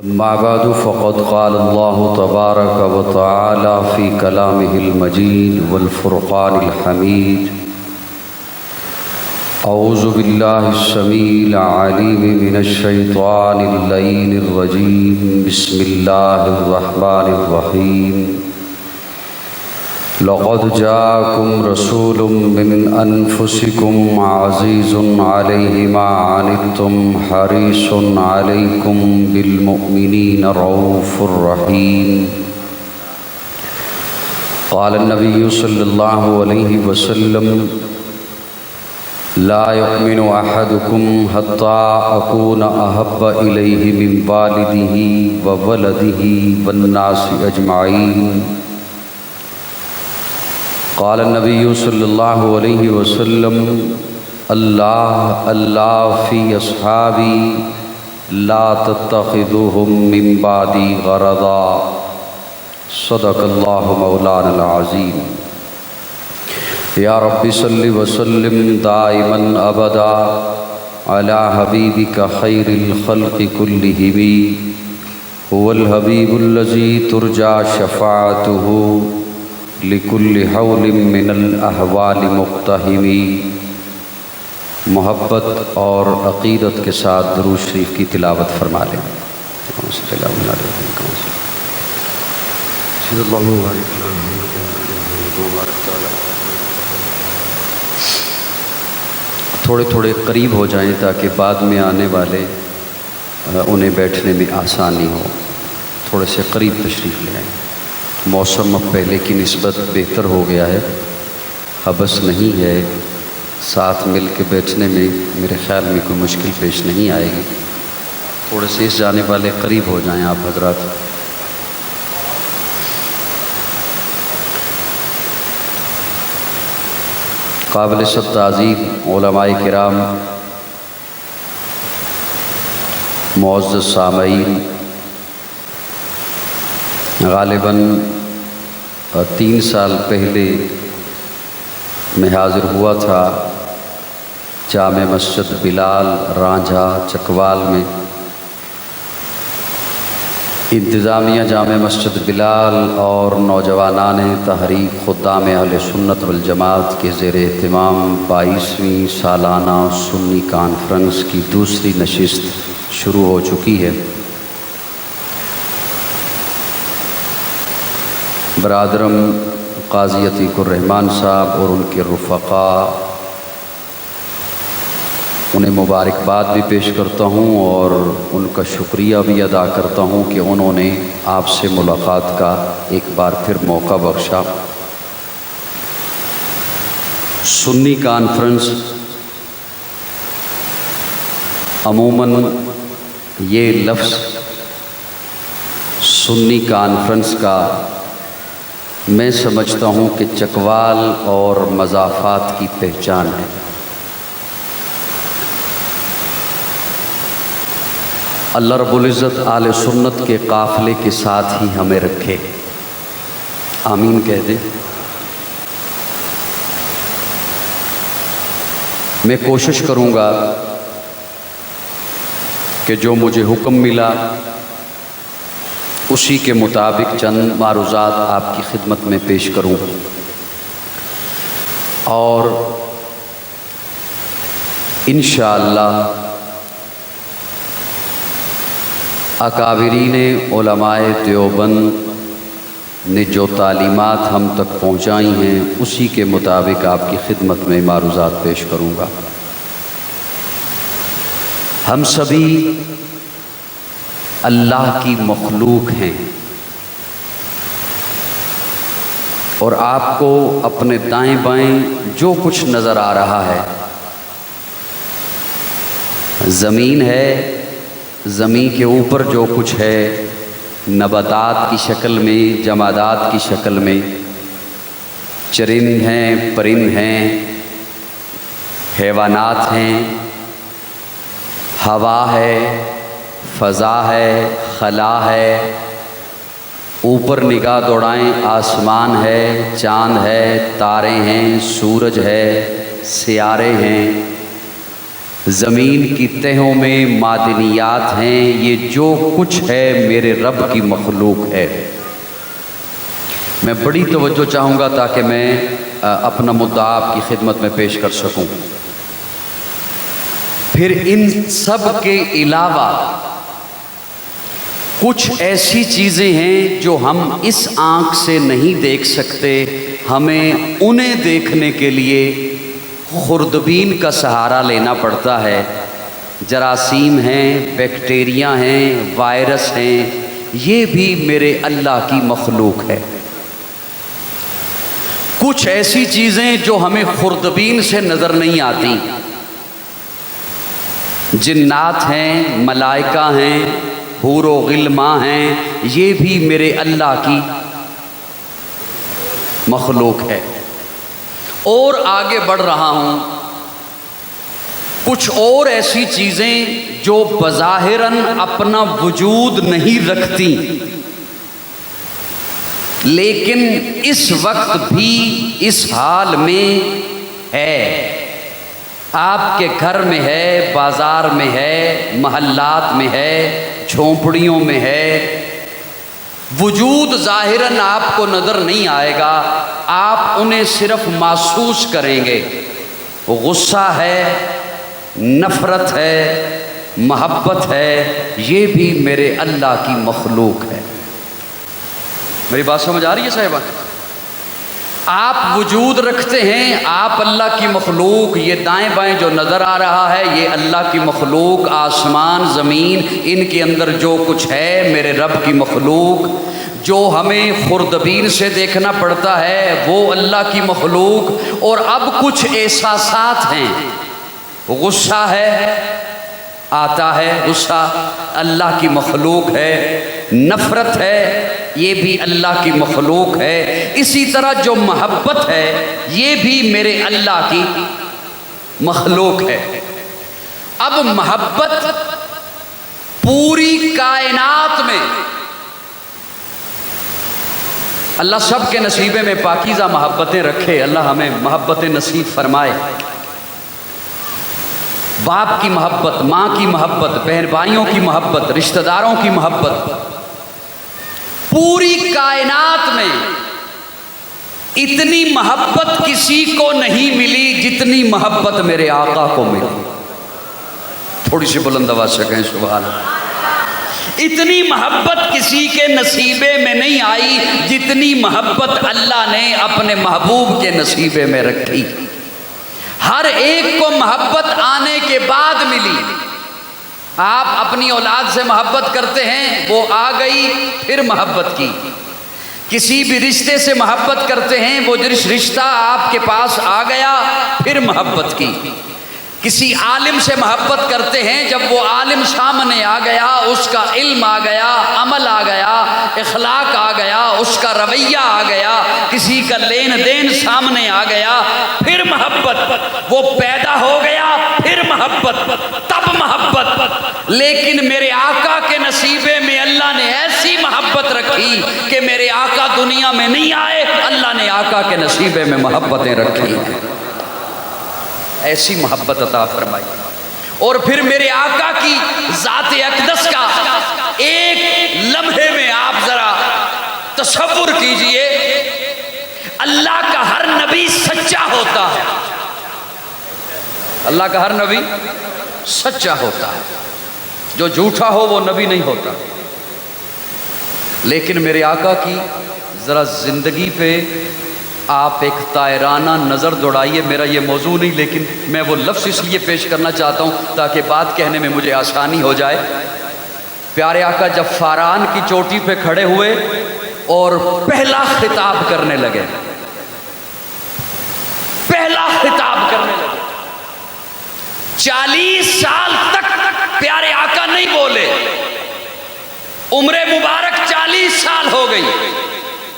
أما بعد فقد قال الله تبارك وتعالى في كلامه المجيد والفرقان الحميد أعوذ بالله السميع العليم من الشيطان اللعين الرجيم بسم الله الرحمن الرحيم لقد جاءكم رسول من أنفسكم عزيز عليه ما عنتم حريص عليكم بالمؤمنين رؤوف رحيم قال النبي صلى الله عليه وسلم لا يؤمن أحدكم حتى أكون أحب إليه من والده وولده والناس أجمعين قال النبي صلى الله عليه وسلم الله في أصحابي لا تتخذوهم من بعدي غرضا صدق الله مولانا العظيم يا رب صل وسلم دائما أبدا على حبيبك خير الخلق كلهم هو الحبيب الذي ترجى شفاعته لكل حول من الاحوال مقتحمی۔ محبت اور عقیدت کے ساتھ درود شریف کی تلاوت فرما لیں۔ تھوڑے تھوڑے قریب ہو جائیں تاکہ بعد میں آنے والے انہیں بیٹھنے میں آسانی ہو۔ تھوڑے سے قریب تشریف لے آئیں۔ موسم اب پہلے کی نسبت بہتر ہو گیا ہے، حبس نہیں ہے، ساتھ مل کے بیٹھنے میں میرے خیال میں کوئی مشکل پیش نہیں آئے گی۔ تھوڑے سے اس جانے والے قریب ہو جائیں آپ حضرات۔ قابل سب تعظیم علماء کرام، معزز سامعین، غالباً 3 سال پہلے میں حاضر ہوا تھا جامع مسجد بلال رانجھا چکوال میں۔ انتظامیہ جامع مسجد بلال اور نوجوانان تحریک خدام اہل سنت والجماعت کے زیر اہتمام 22ویں سالانہ سنی کانفرنس کی دوسری نشست شروع ہو چکی ہے۔ برادرم قاضی عتیق الرحمن صاحب اور ان کے رفقاء، انہیں مبارکباد بھی پیش کرتا ہوں اور ان کا شکریہ بھی ادا کرتا ہوں کہ انہوں نے آپ سے ملاقات کا ایک بار پھر موقع بخشا۔ سنی کانفرنس عموماً یہ لفظ سنی کانفرنس کا میں سمجھتا ہوں کہ چکوال اور مضافات کی پہچان ہے۔ اللہ رب العزت اہل سنت کے قافلے کے ساتھ ہی ہمیں رکھے، آمین کہہ دیں۔ میں کوشش کروں گا کہ جو مجھے حکم ملا اسی کے مطابق چند معروضات آپ کی خدمت میں پیش کروں، اور انشاءاللہ اکابرین علماء دیوبند نے جو تعلیمات ہم تک پہنچائی ہیں اسی کے مطابق آپ کی خدمت میں معروضات پیش کروں گا۔ ہم سبھی اللہ کی مخلوق ہیں، اور آپ کو اپنے دائیں بائیں جو کچھ نظر آ رہا ہے، زمین ہے، زمین کے اوپر جو کچھ ہے، نباتات کی شکل میں، جمادات کی شکل میں، چرند ہیں، پرند ہیں، حیوانات ہیں، ہوا ہے، فضا ہے، خلا ہے، اوپر نگاہ دوڑائیں آسمان ہے، چاند ہے، تارے ہیں، سورج ہے، سیارے ہیں، زمین کی تہوں میں معدنیات ہیں، یہ جو کچھ ہے میرے رب کی مخلوق ہے۔ میں بڑی توجہ چاہوں گا تاکہ میں اپنا مدعا آپ کی خدمت میں پیش کر سکوں۔ پھر ان سب کے علاوہ کچھ ایسی چیزیں ہیں جو ہم اس آنکھ سے نہیں دیکھ سکتے، ہمیں انہیں دیکھنے کے لیے خوردبین کا سہارا لینا پڑتا ہے۔ جراثیم ہیں، بیکٹیریا ہیں، وائرس ہیں، یہ بھی میرے اللہ کی مخلوق ہے۔ کچھ ایسی چیزیں جو ہمیں خوردبین سے نظر نہیں آتی، جنات ہیں، ملائکہ ہیں، حور و غلماں ہیں، یہ بھی میرے اللہ کی مخلوق ہے۔ اور آگے بڑھ رہا ہوں، کچھ اور ایسی چیزیں جو بظاہراً اپنا وجود نہیں رکھتی لیکن اس وقت بھی اس حال میں ہے، آپ کے گھر میں ہے، بازار میں ہے، محلات میں ہے، جھونپڑیوں میں ہے، وجود ظاہراً آپ کو نظر نہیں آئے گا، آپ انہیں صرف محسوس کریں گے۔ غصہ ہے، نفرت ہے، محبت ہے، یہ بھی میرے اللہ کی مخلوق ہے۔ میری بات سمجھ آ رہی ہے صاحبہ؟ آپ وجود رکھتے ہیں، آپ اللہ کی مخلوق، یہ دائیں بائیں جو نظر آ رہا ہے یہ اللہ کی مخلوق، آسمان زمین ان کے اندر جو کچھ ہے میرے رب کی مخلوق، جو ہمیں خوردبین سے دیکھنا پڑتا ہے وہ اللہ کی مخلوق۔ اور اب کچھ احساسات ہیں، غصہ ہے، آتا ہے غصہ، اللہ کی مخلوق ہے، نفرت ہے، یہ بھی اللہ کی مخلوق ہے، اسی طرح جو محبت ہے یہ بھی میرے اللہ کی مخلوق ہے۔ اب محبت پوری کائنات میں، اللہ سب کے نصیبے میں پاکیزہ محبتیں رکھے، اللہ ہمیں محبتیں نصیب فرمائے۔ باپ کی محبت، ماں کی محبت، بہن بھائیوں کی محبت، رشتہ داروں کی محبت، پوری کائنات میں اتنی محبت کسی کو نہیں ملی جتنی محبت میرے آقا کو ملی۔ تھوڑی سی بلند آواز سے کہیں سبحان اللہ۔ اتنی محبت کسی کے نصیبے میں نہیں آئی جتنی محبت اللہ نے اپنے محبوب کے نصیبے میں رکھی۔ ہر ایک کو محبت آنے کے بعد ملی۔ آپ اپنی اولاد سے محبت کرتے ہیں، وہ آ گئی پھر محبت کی۔ کسی بھی رشتے سے محبت کرتے ہیں، وہ رشتہ آپ کے پاس آ گیا پھر محبت کی۔ کسی عالم سے محبت کرتے ہیں، جب وہ عالم سامنے آ گیا، اس کا علم آ گیا، عمل آ گیا، اخلاق آ گیا، اس کا رویہ آ گیا، کسی کا لین دین سامنے آ گیا پھر محبت، وہ پیدا ہو گیا پھر محبت، تب محبت۔ لیکن میرے آقا کے نصیبے میں اللہ نے ایسی محبت رکھی کہ میرے آقا دنیا میں نہیں آئے، اللہ نے آقا کے نصیبے میں محبتیں رکھی ہیں، ایسی محبت عطا فرمائی۔ اور پھر میرے آقا کی ذات اقدس کا ایک لمحے میں آپ ذرا تصور کیجئے، اللہ کا ہر نبی سچا ہوتا ہے، اللہ کا ہر نبی سچا ہوتا ہے، جو جھوٹا ہو وہ نبی نہیں ہوتا۔ لیکن میرے آقا کی ذرا زندگی پہ آپ ایک طائرانہ نظر دوڑائیے، میرا یہ موضوع نہیں لیکن میں وہ لفظ اس لیے پیش کرنا چاہتا ہوں تاکہ بات کہنے میں مجھے آسانی ہو جائے۔ پیارے آقا جب فاران کی چوٹی پہ کھڑے ہوئے اور پہلا خطاب کرنے لگے، پہلا خطاب کرنے لگے، 40 سال تک پیارے آقا نہیں بولے، عمر مبارک 40 سال ہو گئی،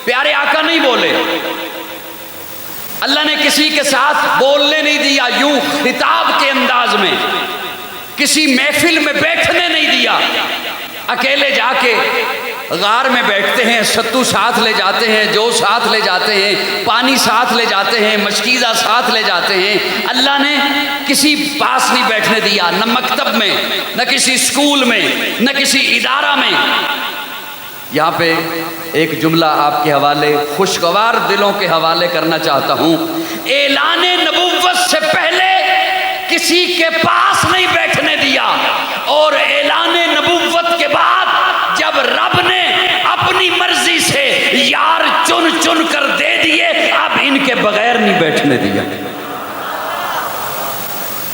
پیارے آقا نہیں بولے، اللہ نے کسی کے ساتھ بولنے نہیں دیا، یوں خطاب کے انداز میں کسی محفل میں بیٹھنے نہیں دیا، اکیلے جا کے غار میں بیٹھتے ہیں، ستو ساتھ لے جاتے ہیں، جو ساتھ لے جاتے ہیں، پانی ساتھ لے جاتے ہیں، مشکیزہ ساتھ لے جاتے ہیں۔ اللہ نے کسی پاس نہیں بیٹھنے دیا، نہ مکتب میں، نہ کسی اسکول میں، نہ کسی ادارہ میں۔ یہاں پہ ایک جملہ آپ کے حوالے، خوشگوار دلوں کے حوالے کرنا چاہتا ہوں۔ اعلان نبوت سے پہلے کسی کے پاس نہیں بیٹھنے دیا، اور اعلان نبوت کے بعد جب رب نے اپنی مرضی سے یار چن چن کر دے دیے، اب ان کے بغیر نہیں بیٹھنے دیا۔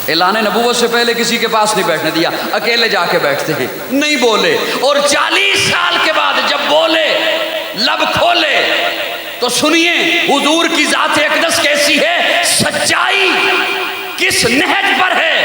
اعلان نبوت سے پہلے کسی کے پاس نہیں بیٹھنے دیا، اکیلے جا کے بیٹھتے ہیں، نہیں بولے، اور 40 سال کے بعد جب بولے، لب کھولے، تو سنیے حضور کی ذات اقدس کیسی ہے، سچائی کس نہج پر ہے،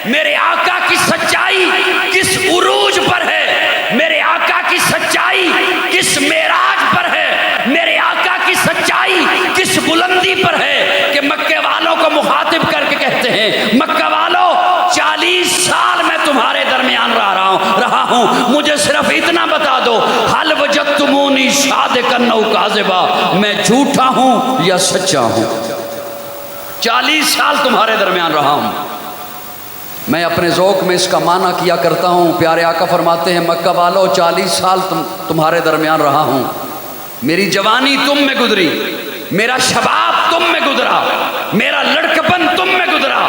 میرے آقا کی سچائی کس عروج پر ہے، میرے آقا کی سچائی کس معراج پر ہے، میرے آقا کی سچائی کس بلندی پر ہے، کہ مکے والوں کو مخاطب کر کے کہتے ہیں، مکہ والوں 40 سال میں تمہارے درمیان رہا ہوں، مجھے صرف اتنا بتا دو، حل وجدتمونی صادقا او کاذبا، میں جھوٹا ہوں یا سچا ہوں؟ 40 سال تمہارے درمیان رہا ہوں۔ میں اپنے ذوق میں اس کا معنی کیا کرتا ہوں، پیارے آقا فرماتے ہیں مکہ والو 40 سال تمہارے درمیان رہا ہوں، میری جوانی تم میں گزری، میرا شباب تم میں گزرا، میرا لڑکپن تم میں گزرا،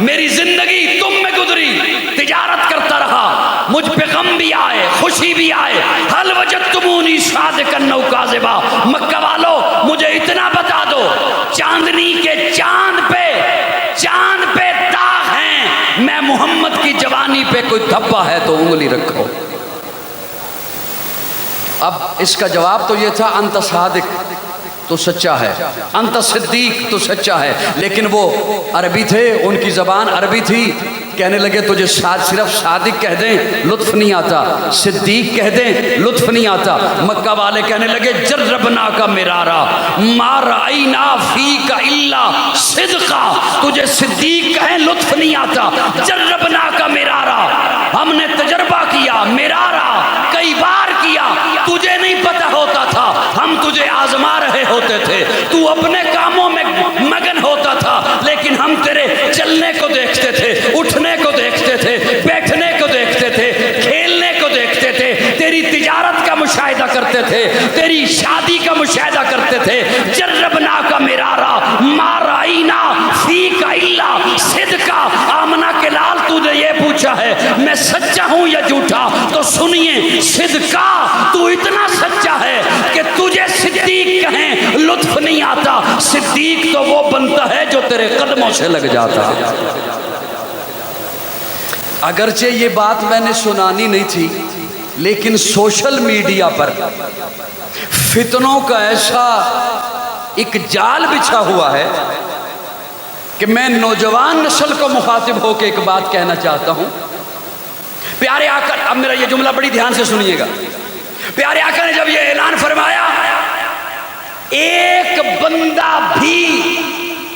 میری زندگی تم میں گزری، تجارت کرتا رہا، مجھ پہ غم بھی آئے، خوشی بھی آئے، حل وجدتمونی صادقا او کاذبا، مکہ والو مجھے اتنا بتا دو، چاندنی کے چاند پہ داغ ہیں، میں محمد کی جوانی پہ کوئی دھبا ہے تو انگلی رکھو۔ اب اس کا جواب تو یہ تھا انت صادق تو سچا ہے، انت صدیق تو سچا ہے، لیکن وہ عربی تھے، ان کی زبان عربی تھی، کہنے لگے تجھے صرف صادق کہہ دیں لطف نہیں آتا، صدیق کہہ دیں لطف نہیں آتا۔ مکہ والے کہنے لگے جربنا کا مرارا ما رأینا فیک الا صدقا، تجھے صدیق کہیں لطف نہیں آتا، جربنا کا مرارا، ہم نے تجربہ کیا، مرارا کئی بار کیا، تجھے نہیں پتہ ہوتا تھا، ہم تجھے آزما رہے ہوتے تھے، تو اپنے کاموں میں مگن ہوتا تھا، لیکن ہم تیرے چلنے کو دیکھتے تھے، اٹھنے کو دیکھتے تھے، بیٹھنے کو دیکھتے تھے، کھیلنے کو دیکھتے تھے، تیری تجارت کا مشاہدہ کرتے تھے، تیری شادی کا مشاہدہ کرتے تھے، جربنا کا مرارا ما رأینا فیک الا صدقا۔ آمنہ کے لال تو نے یہ پوچھا ہے میں سچا ہوں یا جھوٹا، تو سنیے صدقا، تو اتنا سچا ہے کہ تجھے صدیق کہیں لطف نہیں آتا، صدیق تو وہ بنتا ہے جو تیرے قدموں سے لگ جاتا۔ اگرچہ یہ بات میں نے سنانی نہیں تھی، لیکن سوشل میڈیا پر فتنوں کا ایسا ایک جال بچھا ہوا ہے کہ میں نوجوان نسل کو مخاطب ہو کے ایک بات کہنا چاہتا ہوں۔ پیارے آقا، اب میرا یہ جملہ بڑی دھیان سے سنیے گا، پیارے آقا نے جب یہ اعلان فرمایا، ایک بندہ بھی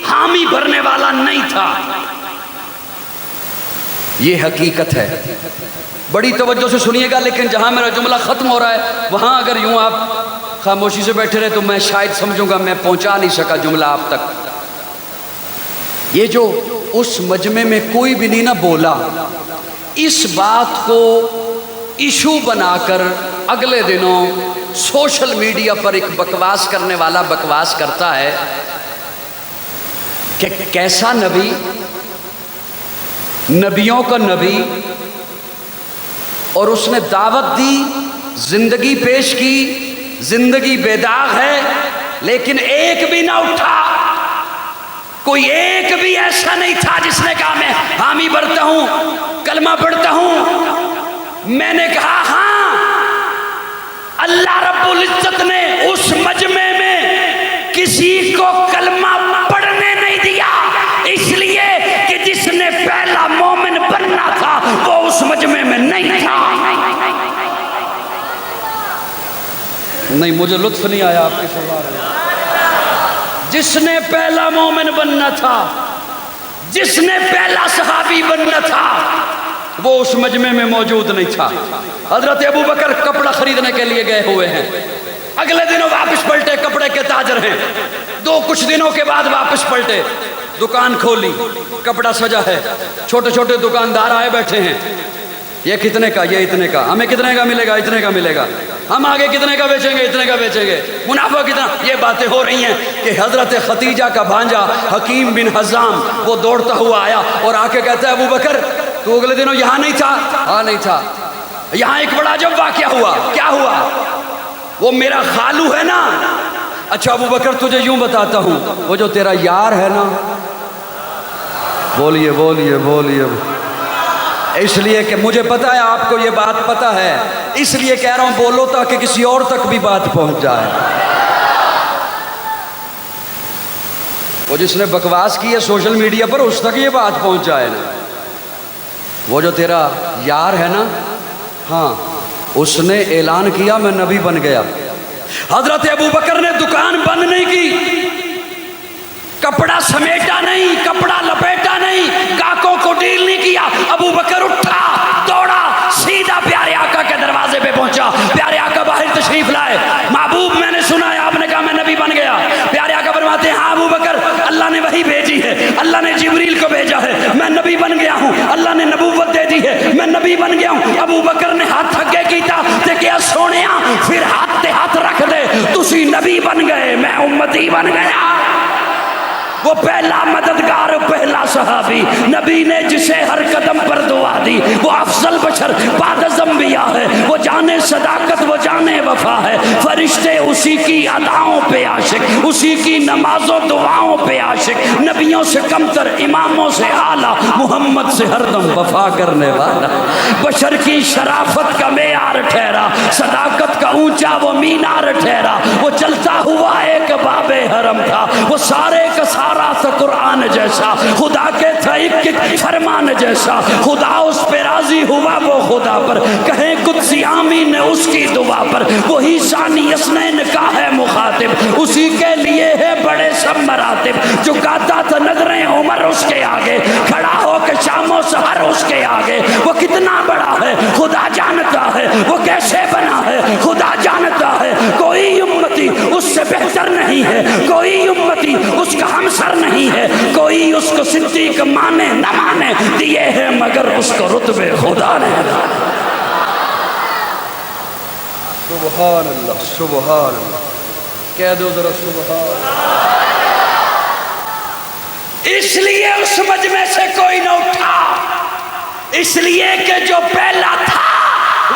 حامی بھرنے والا نہیں تھا، یہ حقیقت ہے، بڑی توجہ سے سنیے گا، لیکن جہاں میرا جملہ ختم ہو رہا ہے وہاں اگر یوں آپ خاموشی سے بیٹھے رہے تو میں شاید سمجھوں گا میں پہنچا نہیں سکا جملہ آپ تک۔ یہ جو اس مجمع میں کوئی بھی نہیں نہ بولا، اس بات کو ایشو بنا کر اگلے دنوں سوشل میڈیا پر ایک بکواس کرنے والا بکواس کرتا ہے کہ کیسا نبی، نبیوں کا نبی، اور اس نے دعوت دی، زندگی پیش کی، زندگی بے داغ ہے، لیکن ایک بھی نہ اٹھا، کوئی ایک بھی ایسا نہیں تھا جس نے کہا میں حامی بھرتا ہوں، کلمہ پڑھتا ہوں۔ میں نے کہا ہاں، اللہ رب العزت نے اس مجمع میں کسی کو کلمہ پڑھنے نہیں دیا، اس لیے کہ جس نے پہلا مومن بننا تھا وہ اس مجمع میں نہیں تھا۔ نہیں، مجھے لطف نہیں آیا آپ کے سوال میں۔ جس نے پہلا مومن بننا تھا، جس نے پہلا صحابی بننا تھا، وہ اس مجمع میں موجود نہیں تھا. حضرت ابو بکر کپڑا خریدنے کے لیے گئے ہوئے ہیں. اگلے دنوں واپس پلٹے, کپڑے کے تاجر ہیں. کچھ دنوں کے بعد واپس پلٹے, دکان کھولی, کپڑا سجا ہے, چھوٹے چھوٹے دکاندار آئے بیٹھے ہیں. یہ کتنے کا, یہ اتنے کا, ہمیں کتنے کا ملے گا, اتنے کا ملے گا, ہم آگے کتنے کا بیچیں گے, اتنے کا بیچیں گے, منافع کتنا. یہ باتیں ہو رہی ہیں کہ حضرت خدیجہ کا بھانجا حکیم بن حزام وہ دوڑتا ہوا آیا اور آ کے کہتا ہے ابو بکر تو اگلے دنوں یہاں نہیں تھا. ہاں نہیں تھا. یہاں ایک بڑا جب واقعہ ہوا. کیا ہوا؟ وہ میرا خالو ہے نا. اچھا ابو بکر تجھے یوں بتاتا ہوں, وہ جو تیرا یار ہے نا, بولیے بولیے بولیے, اس لیے کہ مجھے پتا ہے آپ کو یہ بات پتا ہے, اس لیے کہہ رہا ہوں بولو تاکہ کسی اور تک بھی بات پہنچ جائے. وہ جس نے بکواس کی ہے سوشل میڈیا پر اس تک یہ بات پہنچ جائے نا. وہ جو تیرا یار ہے نا, ہاں اس نے اعلان کیا میں نبی بن گیا. حضرت ابو بکر نے دکان بند نہیں کی, کپڑا سمیٹا نہیں, کپڑا لپیٹا نہیں, گاہکوں کو ڈیل نہیں کیا. ابو بکر اٹھا, دوڑا, سیدھا پیارے آقا کے دروازے پہ پہنچا. پیارے آقا باہر تشریف لائے. محبوب میں نے سنا ہے آپ نے کہا میں نبی بن گیا. پیارے آقا فرماتے ہیں ہاں ابو بکر اللہ نے وہی بھیجی ہے, اللہ نے جبریل کو بھیجا ہے, میں نبی بن گیا ہوں, اللہ نے نبوت دے دی ہے, میں نبی بن گیا ہوں. ابو بکر نے ہاتھ اگے کیتا تے کیا سونیا پھر ہاتھ تے ہاتھ رکھ دے, تسی نبی بن گئے, میں امتی بن گیا. وہ پہلا مددگار, پہلا صحابی, نبی نے جسے ہر قدم پر دعا دی, وہ افضل بشر بعد از انبیاء ہے, وہ جانے صداقت, وہ جانے وفا ہے. فرشتے اسی کی اداؤں پہ عاشق, اسی کی نمازوں دعاؤں پہ عاشق, نبیوں سے کمتر, اماموں سے اعلیٰ, محمد سے ہر دم وفا کرنے والا. بشر کی شرافت کا معیار ٹھہرا, صداقت کا اونچا وہ مینار ٹھہرا. وہ چلتا ہوا ایک باب حرم تھا, وہ سارے کا سارا تھا قرآن جیسا, خدا کے تھا ایک ایک فرمان جیسا. خدا اس پہ راضی ہوا وہ خدا پر, کہیں قدسی آمین نے اس کی دعا پر. وہی ثانی اثنین کا ہے مخاطب, اسی کے لیے ہے بڑے سب مراتب. جھکاتا تھا نظریں عمر اس کے آگے, کھڑا ہو کے شام و سحر اس کے آگے. وہ کتنا بڑا ہے خدا جانتا ہے, وہ کیسے بنا ہے خدا جانتا ہے. کوئی امتی اس سے بہتر نہیں ہے, کوئی امتی اس کا ہمسر نہیں ہے, کوئی اس کو صدیق مانے نہ مانے, دیے ہیں مگر اس کو رتبے خدا نے. سبحان اللہ, سبحان اللہ, کہہ دو ذرا سبحان اللہ. اس لیے اس مجمع سے کوئی نہ اٹھا, اس لیے کہ جو پہلا تھا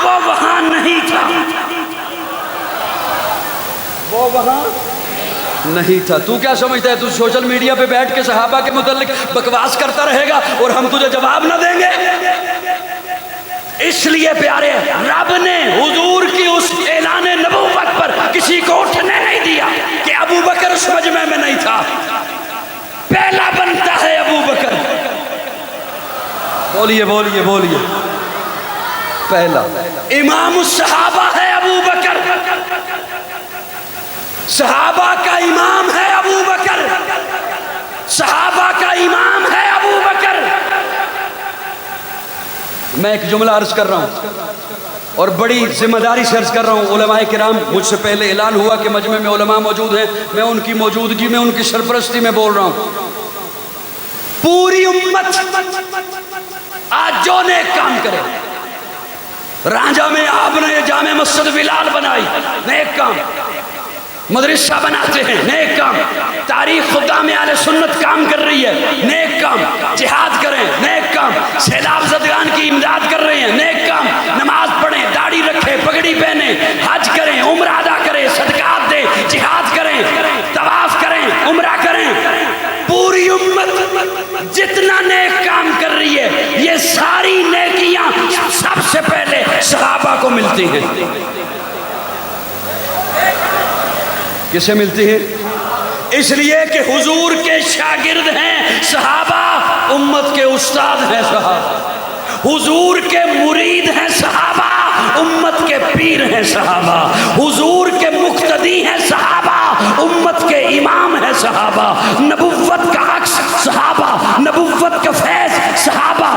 وہ وہاں نہیں تھا, وہ وہاں نہیں تھا. تو کیا سمجھتا ہے تو سوشل میڈیا پہ بیٹھ کے صحابہ کے متعلق بکواس کرتا رہے گا اور ہم تجھے جواب نہ دیں گے؟ اس لیے پیارے رب نے حضور کی اس اعلان نبوت پر کسی کو اٹھنے نہیں دیا کہ ابو بکر اس مجمع میں نہیں تھا. پہلا بنتا ہے ابو بکر. بولیے بولیے بولیے, پہلا امام الصحابہ ہے ابو بکر, صحابہ کا امام ہے ابو بکر, صحابہ کا امام ہے ابو بکر. میں ایک جملہ عرض کر رہا ہوں اور بڑی ذمہ داری سے عرض کر رہا ہوں. علماء کرام, مجھ سے پہلے اعلان ہوا کہ مجمع میں علماء موجود ہیں, میں ان کی موجودگی میں, ان کی سرپرستی میں بول رہا ہوں. پوری امت آج جو نیک کام کرے, رانجھا میں آپ نے جامع مسجد بلال بنائی, نیک کام. مدرسہ بناتے ہیں, نیک کام. تاریخ خدام اہل سنت کام کر رہی ہے, نیک کام. جہاد کریں, نیک کام. سیلاب زدگان کی امداد کر رہے ہیں, نیک کام. نماز پڑھیں, داڑھی رکھیں, پگڑی پہنیں, حج کریں, عمرہ ادا کریں, صدقات دیں, جہاد کریں, طواف کریں, عمرہ کریں. پوری امت جتنا نیک کام کر رہی ہے, یہ ساری نیکیاں سب سے پہلے صحابہ کو ملتی ہیں. کسے ملتی ہیں؟ اس لیے کہ حضور کے شاگرد ہیں صحابہ, امت کے استاد ہیں صحابہ. حضور کے مرید ہیں صحابہ, امت کے پیر ہیں صحابہ. حضور کے مقتدی ہیں صحابہ, امت کے امام ہیں صحابہ. نبوت کا عکس صحابہ, نبوت کا فیض صحابہ,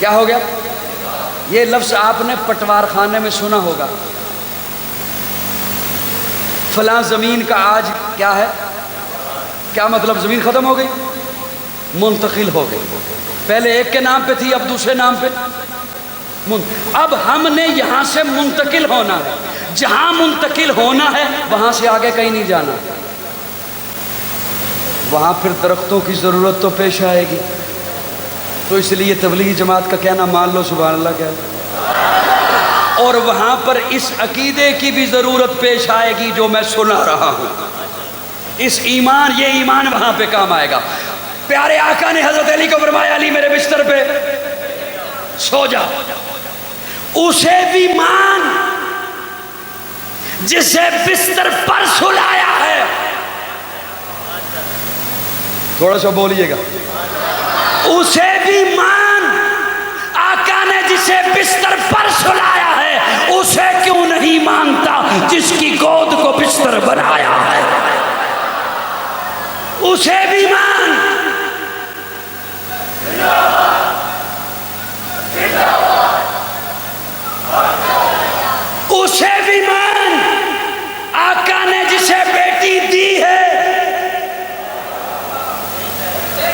کیا ہو گیا؟ یہ لفظ آپ نے پٹوار خانے میں سنا ہوگا، فلاں زمین کا آج کیا ہے؟ کیا مطلب؟ زمین ختم ہو گئی، منتقل ہو گئی، پہلے ایک کے نام پہ تھی اب دوسرے نام پہ۔ اب ہم نے یہاں سے منتقل ہونا ہے، جہاں منتقل ہونا ہے وہاں سے آگے کہیں نہیں جانا، وہاں پھر درختوں کی ضرورت تو پیش آئے گی، تو اس لیے تبلیغی جماعت کا کہنا مان لو سبحان اللہ کہہ لو، اور وہاں پر اس عقیدے کی بھی ضرورت پیش آئے گی جو میں سنا رہا ہوں، اس ایمان، یہ ایمان وہاں پہ کام آئے گا۔ پیارے آقا نے حضرت علی کو فرمایا علی میرے بستر پہ سو جا، اسے بھی مان جسے بستر پر سلایا ہے، تھوڑا سا بولیے گا، اسے بھی مان، آقا نے جسے بستر پر سلایا ہے اسے کیوں نہیں مانتا جس کی گود کو بستر بنایا ہے، اسے بھی مان۔ اسے بھی مان، آقا نے جسے بیٹی دی ہے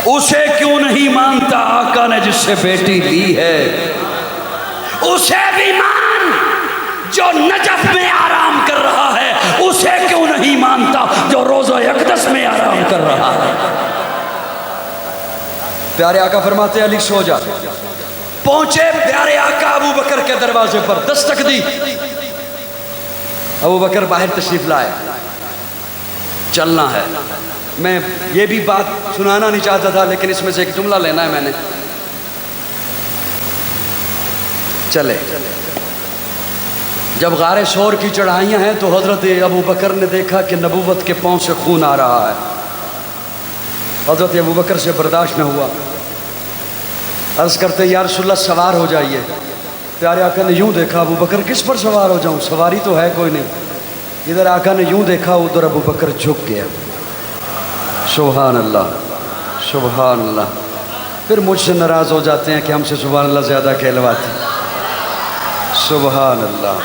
اسے کیوں نہیں مانتا آقا نے جس سے بیٹی لی ہے، اسے بھی مان، جو نجف میں آرام کر رہا ہے اسے کیوں نہیں مانتا جو روضہ اقدس میں آرام کر رہا ہے۔ پیارے آقا فرماتے علی سو جا، پہنچے پیارے آقا ابو بکر کے دروازے پر، دستک دی، ابو بکر باہر تشریف لائے، چلنا ہے۔ میں یہ بھی بات سنانا نہیں چاہتا تھا لیکن اس میں سے ایک جملہ لینا ہے میں نے، چلے۔ جب غار شور کی چڑھائیاں ہیں تو حضرت ابو بکر نے دیکھا کہ نبوت کے پاؤں سے خون آ رہا ہے، حضرت ابو بکر سے برداشت نہ ہوا، عرض کرتے یا رسول اللہ سوار ہو جائیے۔ پیارے آقا نے یوں دیکھا، ابو بکر کس پر سوار ہو جاؤں، سواری تو ہے کوئی نہیں۔ ادھر آقا نے یوں دیکھا، ادھر ابو بکر جھک گیا۔ سبحان اللہ سبحان اللہ۔ پھر مجھ سے ناراض ہو جاتے ہیں کہ ہم سے سبحان اللہ زیادہ کہلواتے۔ سبحان اللہ،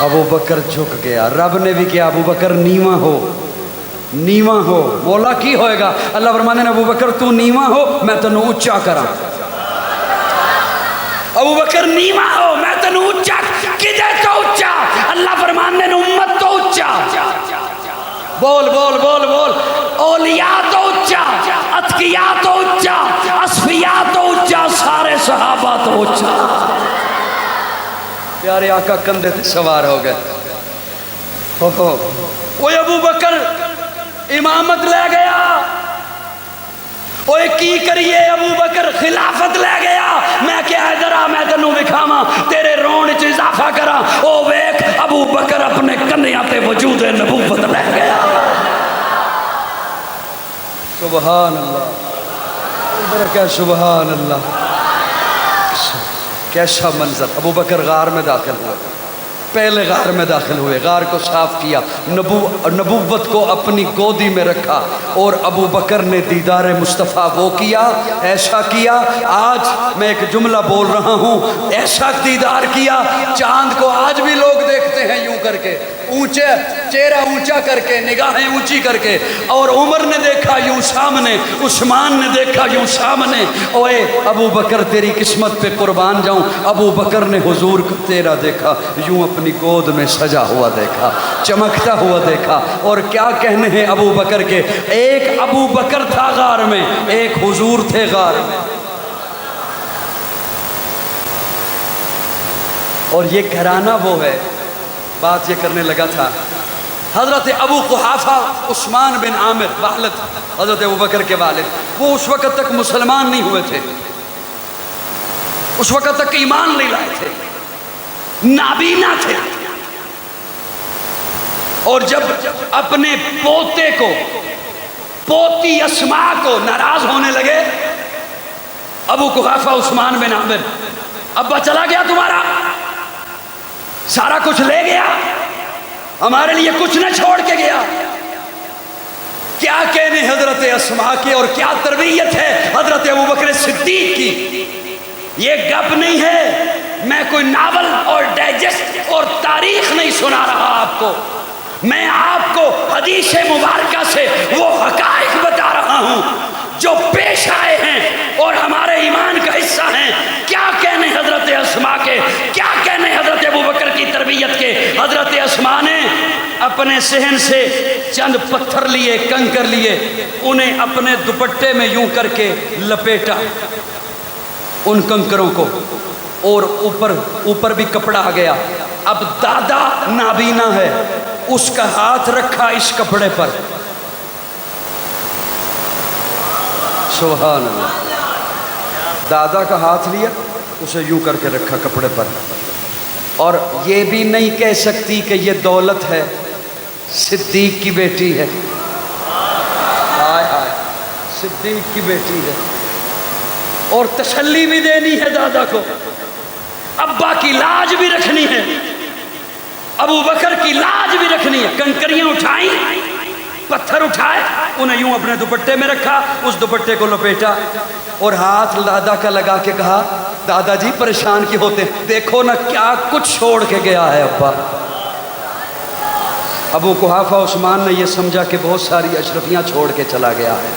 ابو بکر جھک گیا۔ رب نے بھی کیا ابو بکر نیواں ہو، نیواں ہو۔ مولا کی ہوئے گا؟ اللہ فرمانے نے ابو بکر تو نیواں ہو میں تینوں اونچا کراں۔ ابو بکر نیواں ہو میں تینوں اونچا، کدے تو اونچا؟ اللہ فرمانے نے امت تو اونچا، بول بول بول بول، اولیاء تو اونچا، اتقیاء تو اونچا، اصفیاء تو اونچا، سارے صحابہ تو اونچا۔ پیارے آقا کندھے تے سوار ہو گئے۔ وہ ابو بکر امامت لے گیا، اوے کی کریے ابو بکر خلافت لے گیا۔ میں کیا ادھر آ میں تینوں وکھاواں، تیرے رون وچ اضافہ کراں۔ او ویکھ ابو بکر اپنے کندھیاں تے وجود نبوت لے گیا۔ سبحان اللہ، ادھر کیا سبحان اللہ، کیسا منظر۔ ابو بکر غار میں داخل ہوئے، پہلے غار میں داخل ہوئے، غار کو صاف کیا، نبوت کو اپنی گودی میں رکھا، اور ابو بکر نے دیدار مصطفیٰ وہ کیا، ایسا کیا۔ آج میں ایک جملہ بول رہا ہوں، ایسا دیدار کیا چاند کو آج بھی لوگ دیکھتے ہیں یوں کر کے، اونچے چہرہ اونچا کر کے، نگاہیں اونچی کر کے، اور عمر نے دیکھا یوں سامنے، عثمان نے دیکھا یوں سامنے۔ اوے ابو بکر تیری قسمت پہ قربان جاؤں، ابو بکر نے حضور کو تیرا دیکھا یوں اپنی گود میں سجا ہوا دیکھا، چمکتا ہوا دیکھا۔ اور کیا کہنے ہیں ابو بکر کے، ایک ابو بکر تھا غار میں، ایک حضور تھے غار میں۔ اور یہ گھرانہ وہ ہے، بات یہ کرنے لگا تھا، حضرت ابو قحافہ عثمان بن عامر والد حضرت ابو بکر کے والد، وہ اس وقت تک مسلمان نہیں ہوئے تھے، اس وقت تک ایمان نہیں لائے تھے، نابینا تھے۔ اور جب اپنے پوتے کو، پوتی اسماء کو ناراض ہونے لگے، ابو قحافہ عثمان بن عامر، ابا چلا گیا تمہارا، سارا کچھ لے گیا، ہمارے لیے کچھ نہ چھوڑ کے گیا۔ کیا کہنے حضرت اسماء کے، اور کیا تربیت ہے حضرت ابو بکر صدیق کی۔ یہ گپ نہیں ہے، میں کوئی ناول اور ڈائجسٹ اور تاریخ نہیں سنا رہا آپ کو، میں آپ کو حدیث مبارکہ سے وہ حقائق بتا رہا ہوں جو پیش آئے ہیں اور ہمارے ایمان کا حصہ ہیں۔ کیا کہنے حضرت اسماء کے، کیا کہنے حضرت ابوبکر کی تربیت کے۔ حضرت اسماء نے اپنے صحن سے چند پتھر لیے، کنکر لیے، انہیں اپنے دوپٹے میں یوں کر کے لپیٹا ان کنکروں کو، اور اوپر بھی کپڑا آ گیا۔ اب دادا نابینا ہے، اس کا ہاتھ رکھا اس کپڑے پر، سبحان اللہ، دادا کا ہاتھ لیا، اسے یوں کر کے رکھا کپڑے پر، اور یہ بھی نہیں کہہ سکتی کہ یہ دولت ہے، صدیق کی بیٹی ہے، ہائے ہائے صدیق کی بیٹی ہے، اور تسلی بھی دینی ہے دادا کو، ابا کی لاج بھی رکھنی ہے، ابو بکر کی لاج بھی رکھنی ہے۔ کنکریاں اٹھائیں، پتھر اٹھائے، انہیں یوں اپنے دوپٹے میں رکھا، اس دوپٹے کو لپیٹا اور ہاتھ دادا کا لگا کے کہا دادا جی پریشان کیوں ہوتے ہیں، دیکھو نا کیا کچھ چھوڑ کے گیا ہے ابا۔ ابو قحافہ عثمان نے یہ سمجھا کہ بہت ساری اشرفیاں چھوڑ کے چلا گیا ہے،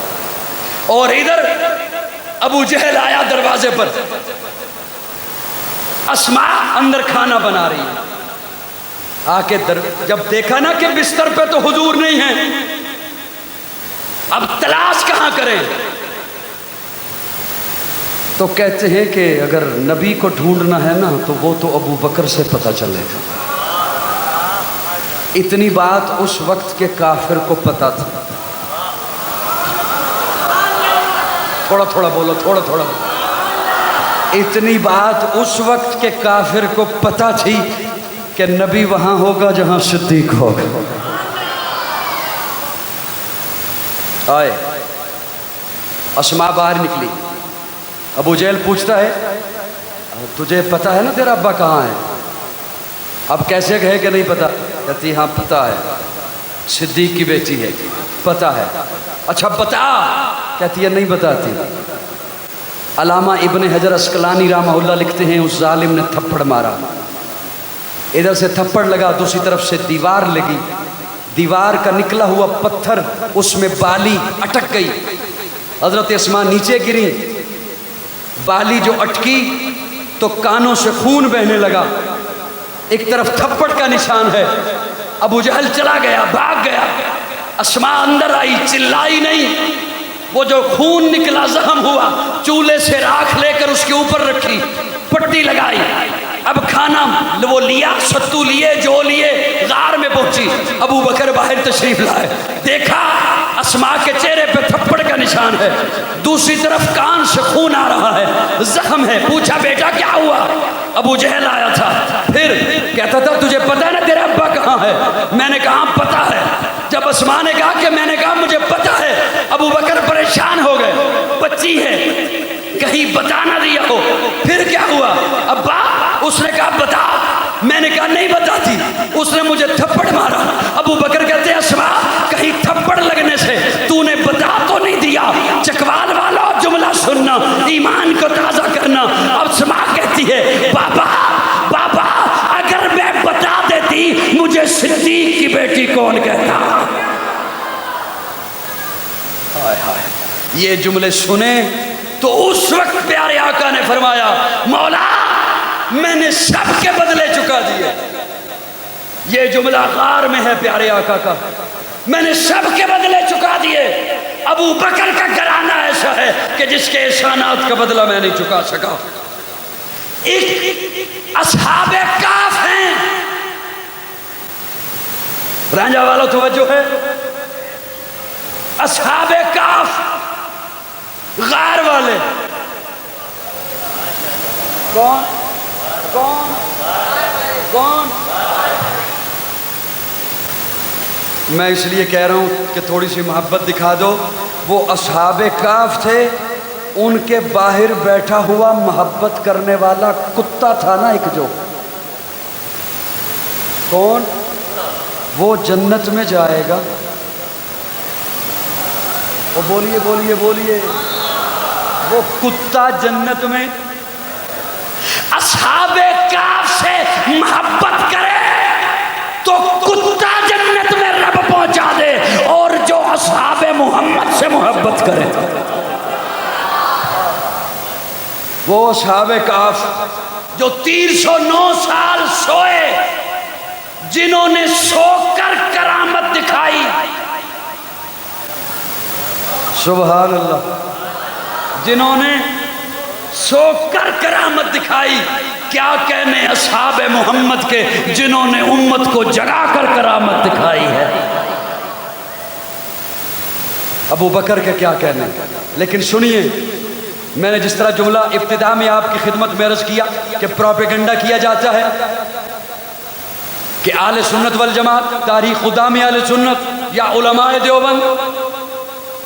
اور ادھر ابو جہل آیا دروازے پر، اسماء اندر کھانا بنا رہی ہے، آ کے جب دیکھا نا کہ بستر پہ تو حضور نہیں ہے، اب تلاش کہاں کریں؟ تو کہتے ہیں کہ اگر نبی کو ڈھونڈنا ہے نا تو وہ تو ابو بکر سے پتہ چلے گا۔ اتنی بات اس وقت کے کافر کو پتہ تھی، تھوڑا تھوڑا بولو، تھوڑا تھوڑا بولو۔ اتنی بات اس وقت کے کافر کو پتہ تھی کہ نبی وہاں ہوگا جہاں صدیق ہوگا۔ آئے اسماء باہر نکلی، ابو جہل پوچھتا ہے تجھے پتہ ہے نا تیرا ابا کہاں ہے؟ اب کیسے کہے کہ نہیں پتہ؟ کہتی ہاں پتہ ہے، صدیق کی بیٹی ہے، پتہ ہے۔ اچھا بتا، کہتی ہے نہیں بتاتی۔ علامہ ابن حجر عسقلانی رحمہ اللہ لکھتے ہیں اس ظالم نے تھپڑ مارا، ادھر سے تھپڑ لگا، دوسری طرف سے دیوار لگی، دیوار کا نکلا ہوا پتھر اس میں بالی اٹک گئی، حضرت اسماء نیچے گری، بالی جو اٹکی تو کانوں سے خون بہنے لگا، ایک طرف تھپڑ کا نشان ہے۔ ابو جہل چلا گیا، بھاگ گیا، اسماء اندر آئی، چلائی نہیں، وہ جو خون نکلا زخم ہوا چولہے سے راکھ لے کر اس کے اوپر رکھی، پٹی لگائی، اب کھانا وہ لیا، ستو لیے، جو لیے، غار میں پہنچی، ابو بکر باہر تشریف لائے، دیکھا اسماء کے چہرے پہ تھپڑ کا نشان ہے، دوسری طرف کان سے خون آ رہا ہے، زخم ہے، پوچھا بیٹا کیا ہوا؟ ابو جہل آیا تھا، پھر کہتا تھا تجھے پتہ ہے نا تیرا ابا کہاں ہے؟ میں نے کہا پتہ ہے۔ جب اسماء نے کہا کہ میں نے کہا مجھے پتہ ہے، ابو بکر پریشان ہو گئے، بچی ہے کہیں بتا نہ دیا ہو۔ پھر کیا ہوا؟ ابا، اس نے کہا بتا، میں نے کہا نہیں بتاتی، اس نے مجھے تھپڑ مارا۔ ابو بکر کہتے ہیں اسماء کہیں تھپڑ لگنے سے تو نے بتا تو نہیں دیا؟ چکوال والا جملہ سننا، ایمان کو تازہ کرنا۔ اب اسماء کہتی ہے بابا بابا اگر میں بتا دیتی مجھے صدیق کی بیٹی کون کہتا؟ ہائے ہائے، یہ جملے سنے تو اس وقت پیارے آقا نے فرمایا مولا میں نے سب کے بدلے چکا دیے۔ یہ جملہ غار میں ہے پیارے آقا کا، میں نے سب کے بدلے چکا دیے۔ ابو بکر کا گھرانہ ایسا ہے کہ جس کے احسانات کا بدلہ میں نہیں چکا سکا۔ ایک اصحاب کاف ہیں، رانجا والوں توجہ ہے، اصحاب کاف غار والے کون کون کون؟ میں اس لیے کہہ رہا ہوں کہ تھوڑی سی محبت دکھا دو۔ وہ اصحاب کاف تھے، ان کے باہر بیٹھا ہوا محبت کرنے والا کتا تھا نا ایک، جو کون؟ وہ جنت میں جائے گا۔ وہ بولیے بولیے بولیے، وہ کتا جنت میں اصحاب کہف سے محبت کرے تو کتا جنت میں رب پہنچا دے، اور جو اصحاب محمد سے محبت کرے، وہ اصحاب کہف جو 309 سال سوئے، جنہوں نے سو کر کرامت دکھائی. سبحان اللہ. جنہوں نے سو کر کرامت دکھائی، کیا کہنے اصحاب محمد کے جنہوں نے امت کو جگا کر کرامت دکھائی ہے. ابو بکر کے کیا کہنے. لیکن سنیے، میں نے جس طرح جملہ ابتدا میں آپ کی خدمت میں عرض کیا کہ پروپیگنڈا کیا جاتا ہے کہ اہل سنت والجماعت، تاریخ خدا میں اہل سنت یا علماء دیوبند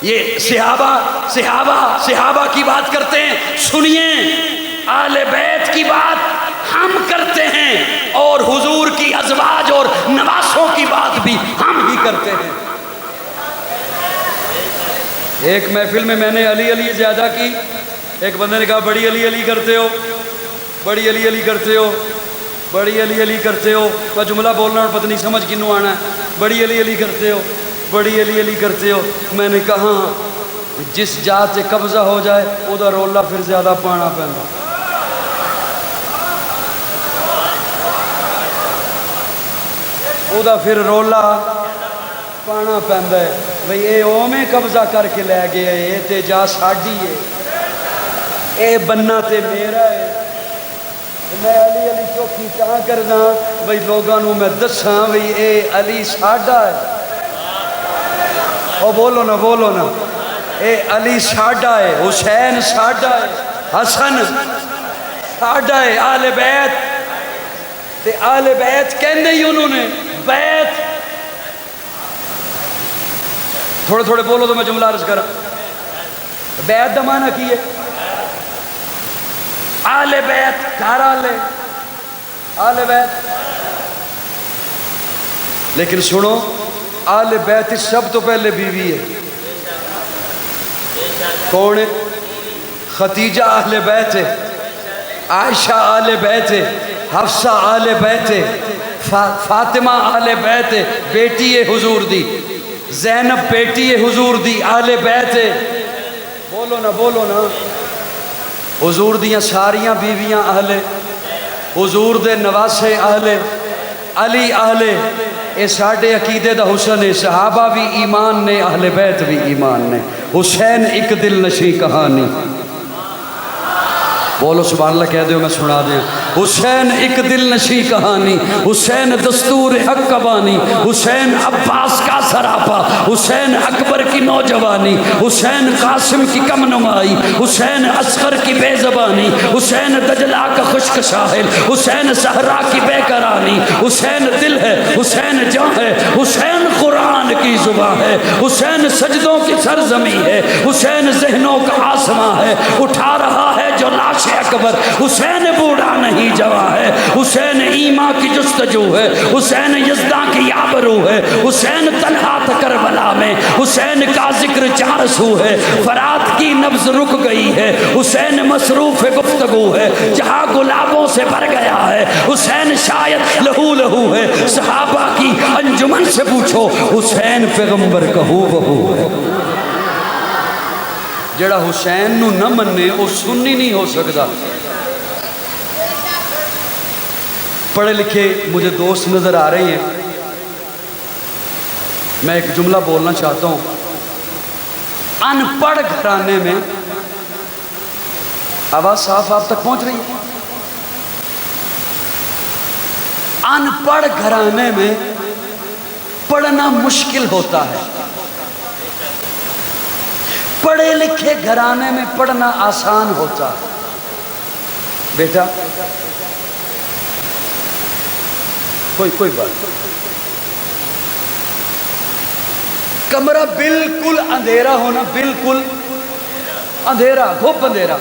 یہ صحابہ کی بات کرتے ہیں. سنیے، اہل بیت کی بات ہم کرتے ہیں، اور حضور کی ازواج اور نواسوں کی بات بھی ہم ہی کرتے ہیں. ایک محفل میں نے علی علی زیادہ کی. ایک بندے نے کہا بڑی علی علی کرتے ہو، بڑی علی علی کرتے ہو، بڑی علی علی کرتے ہو. تو جملہ بولنا اور پتہ نہیں سمجھ کنوں آنا ہے. بڑی علی علی کرتے ہو، بڑی علی علی کرتے ہو. میں نے کہا جس جات سے قبضہ ہو جائے ادھر رولا پھر زیادہ پانا پہنتا. ادھر پھر رولا پانا پہنتا ہے. بھئی اے اومیں قبضہ کر کے لے گیا، اے تے جا ساڈی ہے، اے بننا تے میرا ہے. میں علی علی چوکھی کہاں کرنا بھئی لوگاں نوں میں دساں بھئی اے علی ساڈا ہے. او بولو نا، اے علی ساڈا ہے، حسین ساڈا ہے، حسن ساڈا ہے. اہل بیت تے اہل بیت کہندے ہی انہوں نے بیت. تھوڑے بولو تو میں جملہ عرض کرا. بیت دا معنی کی ہے؟ اہل بیت گھر والے، اہل بیت. لیکن سنو، اہل بیت سب تو پہلے بیوی ہے. کون ہے؟ خدیجہ اہل بیت ہے، عائشہ اہل بیت ہے، حفصہ اہل بیت ہے، فاطمہ اہل بیت ہے، بیٹی ہے حضور دی. زینب بیٹی ہے حضور دی، اہل بیت ہے. بولو نا. حضور دیاں ساریاں بیویاں اہل، حضور دے نواسے اہل، علی اہل. اے ساڈے عقیدے دا حسن ہے. صحابہ بھی ایمان نے، اہل بیت بھی ایمان نے. حسین ایک دل نشیں کہانی. بولو سبحان اللہ کہہ دیو، میں سنا دیں. حسین ایک دل نشیں کہانی، حسین دستور حق کا بانی، حسین عباس کا سراپا، حسین اکبر کی نوجوانی، حسین قاسم کی کم نمائی، حسین اصغر کی بے زبانی، حسین دجلہ کا خشک ساحل، حسین صحرا کی بے قراری. حسین دل ہے، حسین جاں ہے، حسین قرآن کی زبان ہے، حسین سجدوں کی سرزمین ہے، حسین ذہنوں کا آسماں ہے. اٹھا رہا ہے جو لاش اکبر، حسین بوڑھا نہیں جواں ہے، حسین ایماں کی جستجو ہے، حسین یزداں کی آبرو ہے، حسین تنہا تھا کربلا میں، حسین کا ذکر 400 ہے، فرات کی نبض رک گئی ہے، حسین مصروف گفتگو ہے، جہاں گلابوں سے بھر گیا ہے، حسین شاید لہو لہو ہے. صحابہ کی انجمن سے پوچھو، حسین پیغمبر کا ہو بہو ہے. جڑا حسین نو نہ مننے وہ سنی نہیں ہو سکتا. پڑھے لکھے مجھے دوست نظر آ رہے ہیں، میں ایک جملہ بولنا چاہتا ہوں. ان پڑھ گھرانے میں، آواز صاف آپ تک پہنچ رہی ہے؟ ان پڑھ گھرانے میں پڑھنا مشکل ہوتا ہے، پڑھے لکھے گھرانے میں پڑھنا آسان ہوتا ہے. بیٹا کوئی بات، کمرہ بالکل اندھیرا ہونا، بالکل اندھیرا، گھپ اندھیرا،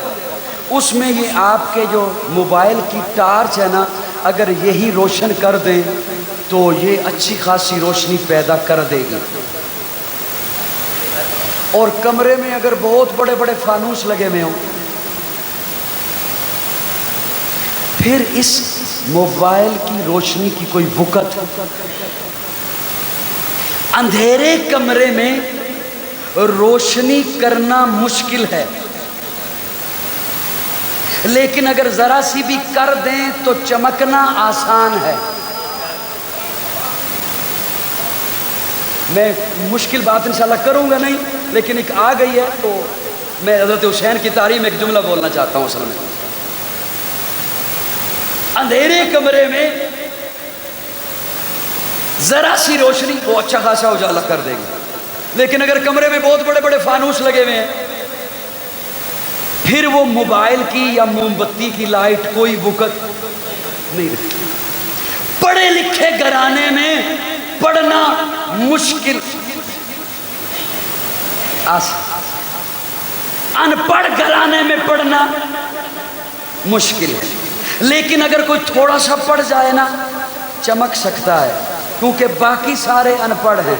اس میں یہ آپ کے جو موبائل کی ٹارچ ہے نا، اگر یہی روشن کر دیں تو یہ اچھی خاصی روشنی پیدا کر دے گی. اور کمرے میں اگر بہت بڑے بڑے فانوس لگے ہوئے ہوں، پھر اس موبائل کی روشنی کی کوئی وقت، اندھیرے کمرے میں روشنی کرنا مشکل ہے، لیکن اگر ذرا سی بھی کر دیں تو چمکنا آسان ہے۔ میں مشکل بات انشاءاللہ کروں گا نہیں، لیکن ایک آ گئی ہے تو میں حضرت حسین کی تعریف میں ایک جملہ بولنا چاہتا ہوں۔ اصل میں اندھیرے کمرے میں ذرا سی روشنی وہ اچھا خاصا اجالا کر دے گی، لیکن اگر کمرے میں بہت بڑے بڑے فانوس لگے ہوئے ہیں، پھر وہ موبائل کی یا موم بتی کی لائٹ کوئی وقت نہیں رکھتی۔ پڑھے لکھے گھرانے میں پڑھنا مشکل، ان پڑھ گھرانے میں پڑھنا مشکل ہے، لیکن اگر کوئی تھوڑا سا پڑھ جائے نا چمک سکتا ہے، کیونکہ باقی سارے ان پڑھ ہیں،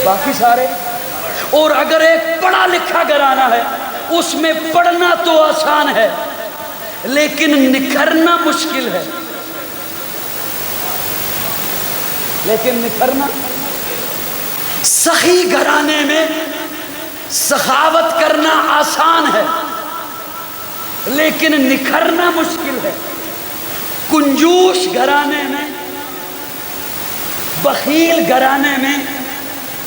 باقی سارے۔ اور اگر ایک پڑھا لکھا گھرانہ ہے اس میں پڑھنا تو آسان ہے لیکن نکھرنا مشکل ہے، لیکن نکھرنا۔ سخی گھرانے میں سخاوت کرنا آسان ہے لیکن نکھرنا مشکل ہے۔ کنجوس گھرانے میں، بخیل گھرانے میں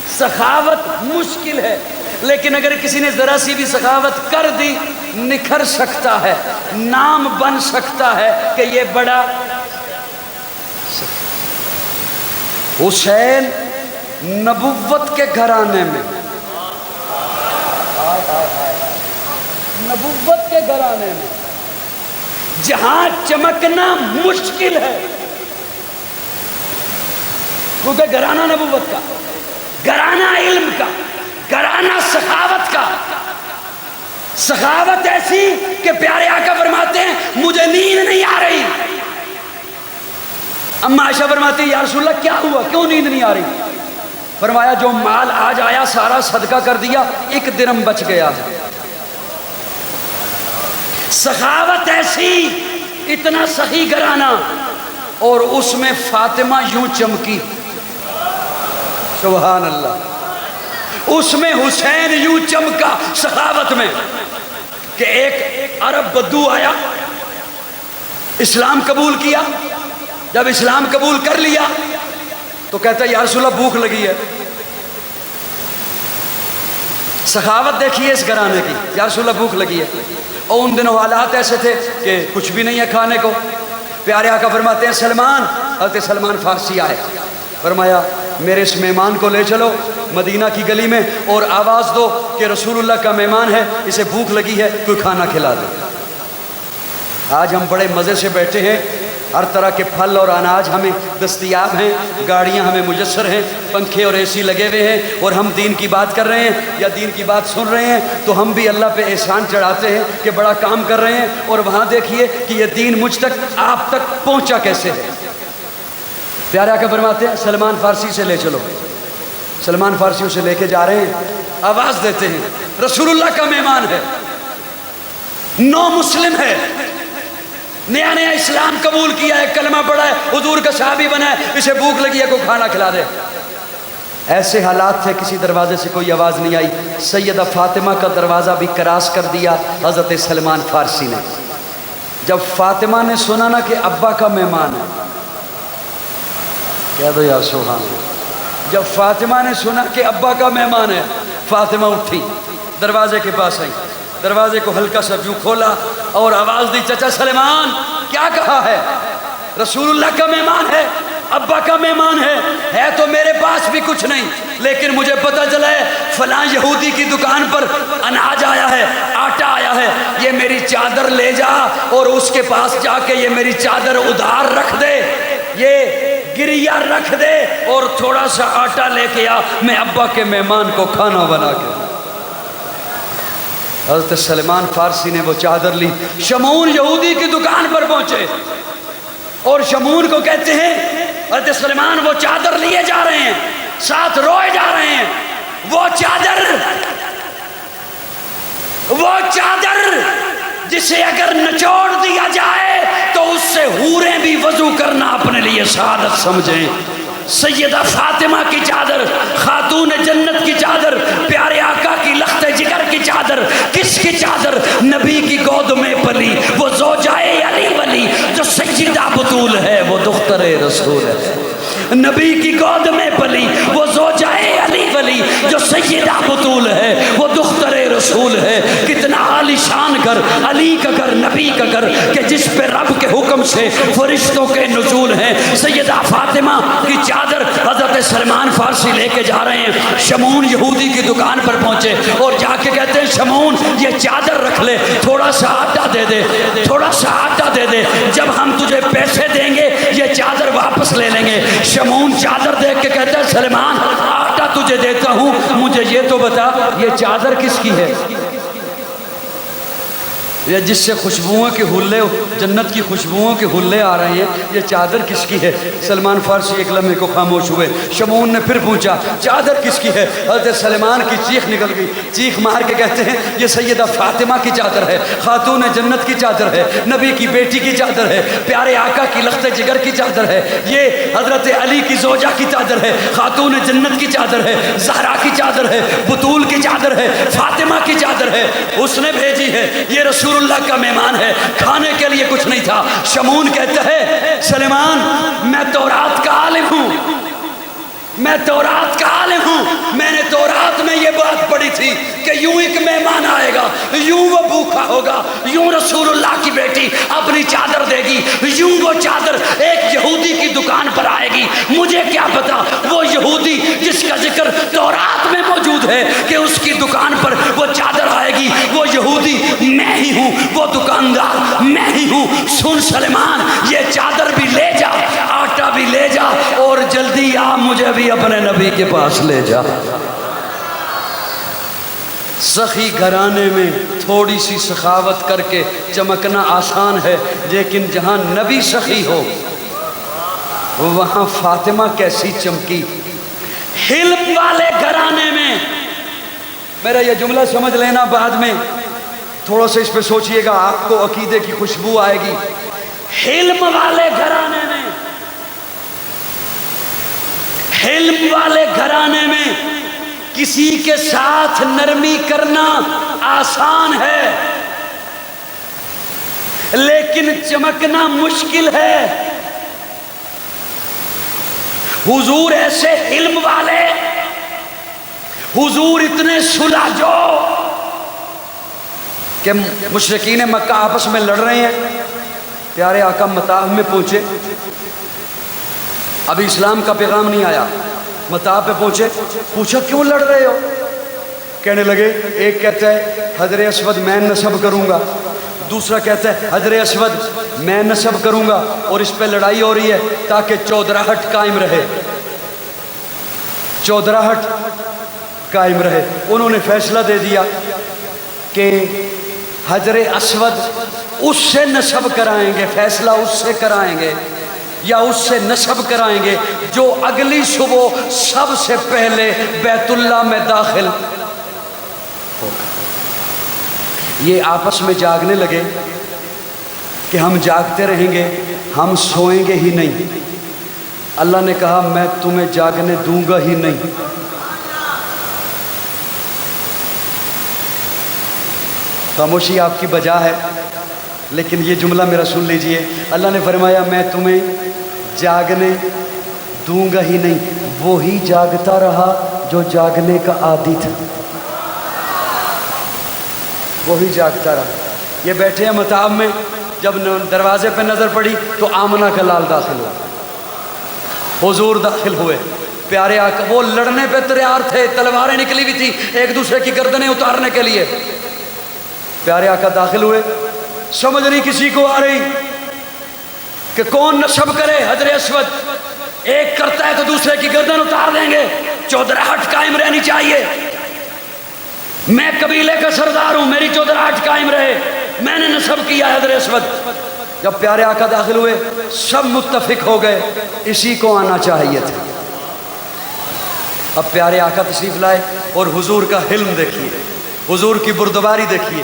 سخاوت مشکل ہے، لیکن اگر کسی نے ذرا سی بھی سخاوت کر دی نکھر سکتا ہے، نام بن سکتا ہے کہ یہ بڑا۔ حسین نبوت کے گھرانے میں، نبوت کے گھرانے میں جہاں چمکنا مشکل ہے، کیونکہ گھرانہ نبوت کا، گھرانہ علم کا، گھرانہ سخاوت کا، سخاوت ایسی کہ پیارے آقا فرماتے ہیں مجھے نیند نہیں آ رہی۔ اما عائشہ فرماتی ہیں یا رسول اللہ کیا ہوا، کیوں نیند نہیں آ رہی؟ فرمایا جو مال آج آیا سارا صدقہ کر دیا، 1 درہم بچ گیا۔ سخاوت ایسی، اتنا سخی گھرانہ، اور اس میں فاطمہ یوں چمکی، سبحان اللہ، اس میں حسین یوں چمکا سخاوت میں کہ ایک عرب بدو آیا، اسلام قبول کیا، جب اسلام قبول کر لیا تو کہتا ہے یا رسول اللہ بھوک لگی ہے۔ سخاوت دیکھیے اس گھرانے کی، یا رسول اللہ بھوک لگی ہے، اور ان دنوں حالات ایسے تھے کہ کچھ بھی نہیں ہے کھانے کو۔ پیارے آقا فرماتے ہیں سلمان، حضرت سلمان فارسی آئے، فرمایا میرے اس مہمان کو لے چلو مدینہ کی گلی میں اور آواز دو کہ رسول اللہ کا مہمان ہے، اسے بھوک لگی ہے، کوئی کھانا کھلا دے۔ آج ہم بڑے مزے سے بیٹھے ہیں، ہر طرح کے پھل اور اناج ہمیں دستیاب ہیں، گاڑیاں ہمیں میسر ہیں، پنکھے اور اے سی لگے ہوئے ہیں، اور ہم دین کی بات کر رہے ہیں یا دین کی بات سن رہے ہیں تو ہم بھی اللہ پہ احسان چڑھاتے ہیں کہ بڑا کام کر رہے ہیں، اور وہاں دیکھیے کہ یہ دین مجھ تک آپ تک پہنچا کیسے ہے۔ پیارے آقا فرماتے ہیں سلمان فارسی سے لے چلو۔ سلمان فارسی اسے لے کے جا رہے ہیں، آواز دیتے ہیں رسول اللہ کا مہمان ہے، نو مسلم ہے، نیا نیا اسلام قبول کیا ہے، کلمہ پڑھا ہے، حضور کا صحابی بنا ہے، اسے بھوک لگی ہے، کوئی کھانا کھلا دے۔ ایسے حالات تھے، کسی دروازے سے کوئی آواز نہیں آئی، سیدہ فاطمہ کا دروازہ بھی کراس کر دیا حضرت سلمان فارسی نے۔ جب فاطمہ نے سنا نا کہ ابا کا مہمان ہے، کہہ دو یا سبحان اللہ، جب فاطمہ نے سنا کہ ابا کا مہمان ہے، فاطمہ اٹھی، دروازے کے پاس آئی، دروازے کو ہلکا سا یوں کھولا اور آواز دی چچا سلمان کیا کہا ہے؟ رسول اللہ کا مہمان ہے، ابا کا مہمان ہے تو میرے پاس بھی کچھ نہیں، لیکن مجھے پتہ چلا ہے فلاں یہودی کی دکان پر اناج آیا ہے، آٹا آیا ہے، یہ میری چادر لے جا اور اس کے پاس جا کے یہ میری چادر ادھار رکھ دے، یہ گریا رکھ دے اور تھوڑا سا آٹا لے کے آ، میں ابا کے مہمان کو کھانا بنا کے۔ حضرت سلمان فارسی نے وہ چادر لی، شمعون یہودی کی دکان پر پہنچے اور شمعون کو کہتے ہیں حضرت سلمان وہ چادر لیے جا رہے ہیں، ساتھ روئے جا رہے ہیں، وہ چادر جسے اگر نچوڑ دیا جائے تو اس سے حوریں بھی وضو کرنا اپنے لیے سعادت سمجھیں۔ سیدہ فاطمہ کی چادر، خاتون جنت کی چادر، پیارے آقا کی لخت جگر کی چادر، کس کی چادر؟ نبی کی گود میں پلی، وہ زوجائے علی ولی جو سیدہ بطول ہے، وہ دختر رسول ہے۔ نبی کی گود میں پلی، وہ زوجائے علی ولی جو سیدہ بطول ہے، وہ دختر رسول ہے۔ کتنا عالی شان گھر، علی کا گھر، نبی کا گھر، کہ جس پہ رب کے حکم سے فرشتوں کے نزول ہیں۔ سیدہ فاطمہ کی چادر حضرت سلمان فارسی لے کے جا رہے ہیں، شمعون یہودی کی دکان پر پہنچے اور جا کے کہتے ہیں شمعون یہ چادر رکھ لے، تھوڑا سا آٹا دے دے، تھوڑا سا آٹا دے دے، جب ہم تجھے پیسے دیں گے یہ چادر واپس لے لیں گے۔ شمعون چادر دیکھ کے کہتا ہے سلمان آٹا تجھے دیتا ہوں، مجھے یہ تو بتا یہ چادر کس کی ہے؟ یہ جس سے خوشبوؤں کے حلے، جنت کی خوشبوؤں کے حلے آ رہے ہیں، یہ چادر کس کی ہے؟ سلمان فارسی ایک لمحے کو خاموش ہوئے۔ شمعون نے پھر پوچھا چادر کس کی ہے؟ حضرت سلمان کی چیخ نکل گئی، چیخ مار کے کہتے ہیں یہ سیدہ فاطمہ کی چادر ہے، خاتون جنت کی چادر ہے، نبی کی بیٹی کی چادر ہے، پیارے آقا کی لخت جگر کی چادر ہے، یہ حضرت علی کی زوجہ کی چادر ہے، خاتون جنت کی چادر ہے، زہرا کی چادر ہے، بطول کی چادر ہے، فاطمہ کی چادر ہے، اس نے بھیجی ہے، یہ رسول اللہ کا مہمان ہے، کھانے کے لیے کچھ نہیں تھا۔ شمعون کہتا ہے سلیمان میں تورات کا عالم ہوں، میں تورات کا عالم ہوں، میں نے تورات میں یہ بات پڑھی تھی کہ یوں ایک مہمان آئے گا، یوں وہ بھوکا ہوگا، یوں رسول اللہ کی بیٹی اپنی چادر دے گی، یوں وہ چادر ایک یہودی کی دکان پر آئے گی۔ مجھے کیا پتا وہ یہودی جس کا ذکر تورات میں موجود ہے کہ اس کی دکان پر وہ چادر آئے گی، وہ یہودی میں ہی ہوں، وہ دکاندار میں ہی ہوں۔ سن سلیمان یہ چادر بھی لے جا، آٹا بھی لے جا، اور جلدی آ مجھے بھی اپنے نبی کے پاس لے جا۔ سخی گھرانے میں تھوڑی سی سخاوت کر کے چمکنا آسان ہے، لیکن جہاں نبی سخی ہو وہاں فاطمہ کیسی چمکی۔ حلم والے گھرانے میں، میرا یہ جملہ سمجھ لینا، بعد میں تھوڑا سا اس پہ سوچئے گا، آپ کو عقیدے کی خوشبو آئے گی۔ حلم والے گھرانے میں، حلم والے گھرانے میں کسی کے ساتھ نرمی کرنا آسان ہے، لیکن چمکنا مشکل ہے۔ حضور ایسے علم والے، حضور اتنے سلجھو کہ مشرکین مکہ آپس میں لڑ رہے ہیں، پیارے آقا مطاف میں پہنچے، ابھی اسلام کا پیغام نہیں آیا، مطاف پہ پہنچے، پوچھا کیوں لڑ رہے ہو؟ کہنے لگے، ایک کہتا ہے حجر اسود میں نصب کروں گا، دوسرا کہتا ہے حجر اسود میں نصب کروں گا، اور اس پہ لڑائی ہو رہی ہے تاکہ چودراہٹ قائم رہے، چودراہٹ قائم رہے۔ انہوں نے فیصلہ دے دیا کہ حجر اسود اس سے نصب کرائیں گے، فیصلہ اس سے کرائیں گے یا اس سے نصب کرائیں گے جو اگلی صبح سب سے پہلے بیت اللہ میں داخل ہوگا۔ یہ آپس میں جاگنے لگے کہ ہم جاگتے رہیں گے، ہم سوئیں گے ہی نہیں۔ اللہ نے کہا میں تمہیں جاگنے دوں گا ہی نہیں۔ خاموشی آپ کی بجا ہے، لیکن یہ جملہ میرا سن لیجئے۔ اللہ نے فرمایا میں تمہیں جاگنے دوں گا ہی نہیں، وہی جاگتا رہا جو جاگنے کا عادی تھا، وہی جاگتا رہا۔ یہ بیٹھے ہیں مطاف میں، جب دروازے پہ نظر پڑی تو آمنہ کا لال داخل ہوا، حضور داخل ہوئے، پیارے آقا وہ لڑنے پہ تیار تھے، تلواریں نکلی ہوئی تھی ایک دوسرے کی گردنیں اتارنے کے لیے۔ پیارے آقا داخل ہوئے، سمجھ نہیں کسی کو آ رہی کہ کون نصب کرے حجر اسود، ایک کرتا ہے تو دوسرے کی گردن اتار دیں گے، چودراہٹ قائم رہنی چاہیے۔ میں قبیلے کا سردار ہوں، میری چودراہٹ قائم رہے، میں نے نصب کیا حجر اسود۔ جب پیارے آقا داخل ہوئے سب متفق ہو گئے اسی کو آنا چاہیے تھا۔ اب پیارے آقا تشریف لائے اور حضور کا حلم دیکھیے، حضور کی بردباری دیکھیے۔